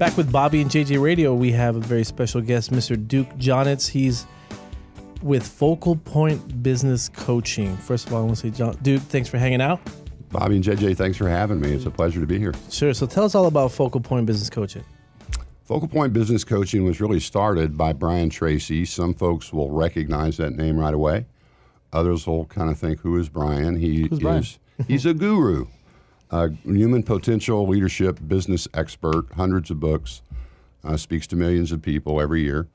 Back with Bobby and JJ Radio, we have a very special guest, Mr. Duke Jonietz. He's with FocalPoint Business Coaching. First of all, I want to say, Duke, thanks for hanging out. Bobby and JJ, thanks for having me. It's a pleasure to be here. Sure. So tell us all about FocalPoint Business Coaching. FocalPoint Business Coaching was really started by Brian Tracy. Some folks will recognize that name right away. Others will kind of think, who is Brian? Who's Brian? He's a guru, a human potential leadership business expert, hundreds of books, speaks to millions of people every year.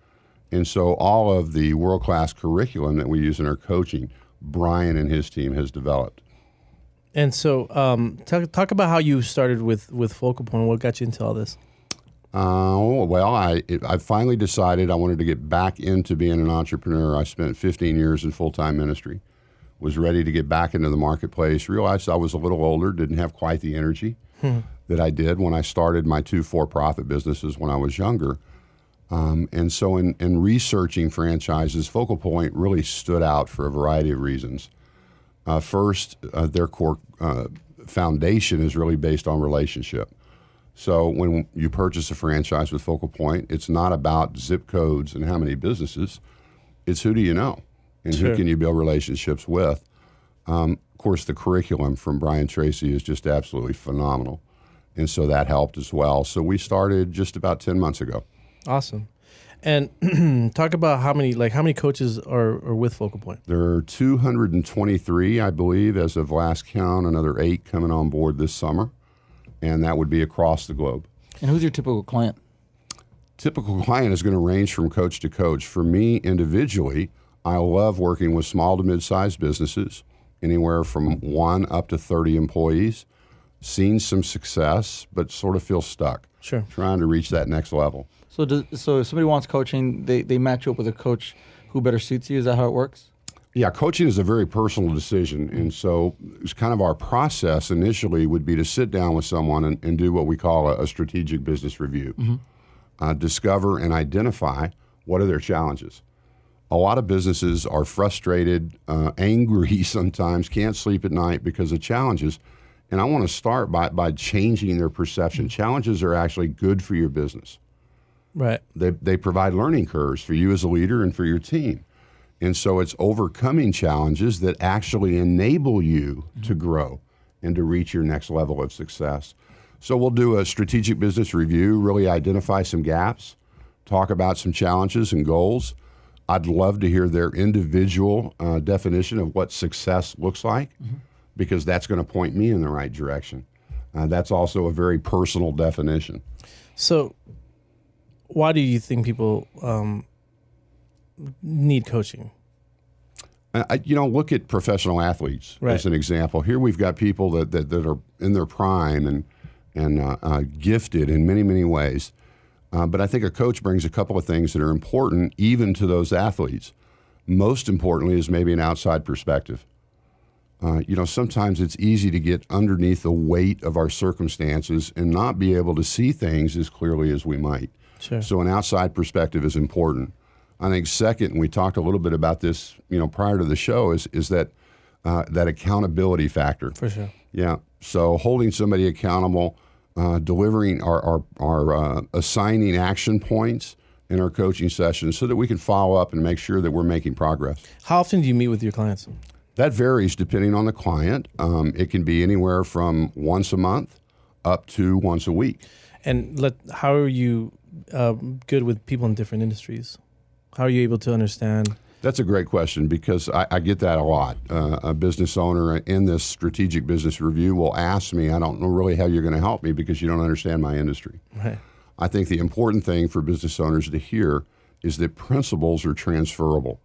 And so all of the world-class curriculum that we use in our coaching, Brian and his team has developed. And so talk about how you started with FocalPoint. What got you into all this? I finally decided I wanted to get back into being an entrepreneur. I spent 15 years in full-time ministry, was ready to get back into the marketplace, realized I was a little older, didn't have quite the energy that I did when I started my 2 for-profit businesses when I was younger. And so in researching franchises, FocalPoint really stood out for a variety of reasons. First, their core foundation is really based on relationship. So when you purchase a franchise with FocalPoint, it's not about zip codes and how many businesses. It's who do you know and who can you build relationships with. Of course, the curriculum from Brian Tracy is just absolutely phenomenal. And so that helped as well. So we started just about 10 months ago. Awesome. And talk about how many coaches are with FocalPoint? There are 223, I believe, as of last count, another 8 coming on board this summer. And that would be across the globe. And who's your typical client? Typical client is going to range from coach to coach. For me individually, I love working with small to mid-sized businesses, anywhere from 1 up to 30 employees, seen some success, but sort of feel stuck. Sure. Trying to reach that next level. So if somebody wants coaching, they match you up with a coach who better suits you? Is that how it works? Yeah, coaching is a very personal decision. And so it's kind of our process initially would be to sit down with someone and do what we call a strategic business review. Discover and identify what are their challenges. A lot of businesses are frustrated, angry sometimes, can't sleep at night because of challenges. And I want to start by changing their perception. Challenges are actually good for your business. Right. They provide learning curves for you as a leader and for your team. And so it's overcoming challenges that actually enable you to grow and to reach your next level of success. So we'll do a strategic business review, really identify some gaps, talk about some challenges and goals. I'd love to hear their individual definition of what success looks like, because that's going to point me in the right direction. That's also a very personal definition. So why do you think people need coaching? Look at professional athletes as an example. Here we've got people that are in their prime and gifted in many, many ways. But I think a coach brings a couple of things that are important even to those athletes. Most importantly is maybe an outside perspective. Sometimes it's easy to get underneath the weight of our circumstances and not be able to see things as clearly as we might. Sure. So an outside perspective is important. I think second, and we talked a little bit about this, prior to the show, is that accountability factor. For sure. Yeah. So holding somebody accountable, delivering our assigning action points in our coaching sessions so that we can follow up and make sure that we're making progress. How often do you meet with your clients? That varies depending on the client. It can be anywhere from once a month up to once a week. And how are you good with people in different industries? How are you able to understand? That's a great question, because I get that a lot. A business owner in this strategic business review will ask me, I don't know really how you're going to help me because you don't understand my industry. Right. I think the important thing for business owners to hear is that principles are transferable.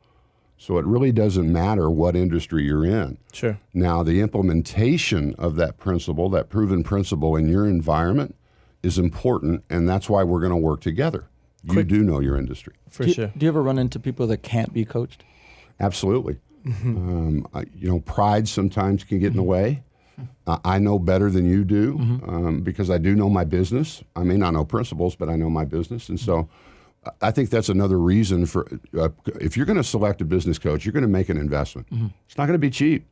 So it really doesn't matter what industry you're in. Sure. Now, the implementation of that principle, that proven principle in your environment is important, and that's why we're going to work together. You do know your industry. For sure. Do you ever run into people that can't be coached? Absolutely. Pride sometimes can get in the way. I know better than you do because I do know my business. I may not know principles, but I know my business. And so I think that's another reason for if you're going to select a business coach, you're going to make an investment. It's not going to be cheap.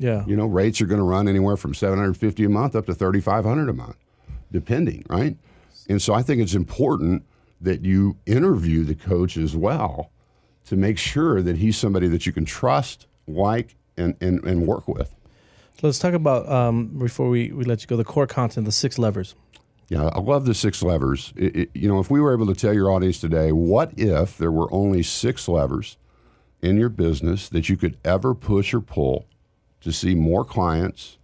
Yeah. Rates are going to run anywhere from $750 a month up to $3,500 a month, depending, right? And so I think it's important that you interview the coach as well to make sure that he's somebody that you can trust, like, and work with. Let's talk about, before we let you go, the core content, the 6 levers. Yeah, I love the 6 levers. If we were able to tell your audience today, what if there were only 6 levers in your business that you could ever push or pull to see more clients,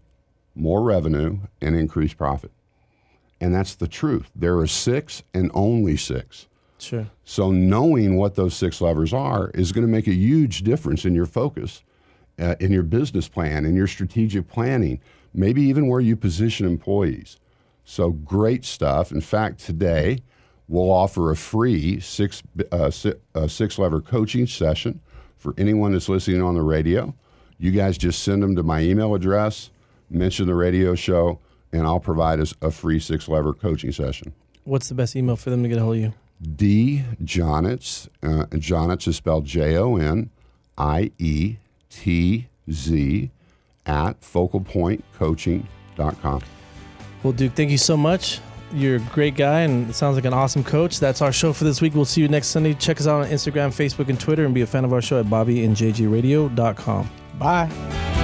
more revenue, and increase profit? And that's the truth. There are 6 and only 6. Sure. So knowing what those 6 levers are is going to make a huge difference in your focus, in your business plan, in your strategic planning, maybe even where you position employees. So great stuff. In fact, today we'll offer a free 6-lever coaching session for anyone that's listening on the radio. You guys just send them to my email address, mention the radio show, and I'll provide us a free 6-lever coaching session. What's the best email for them to get a hold of you? Jonietz, Jonietz is spelled Jonietz at FocalPointCoaching.com. Well, Duke, thank you so much. You're a great guy, and it sounds like an awesome coach. That's our show for this week. We'll see you next Sunday. Check us out on Instagram, Facebook, and Twitter, and be a fan of our show at bobbyandjjradio.com. Bye.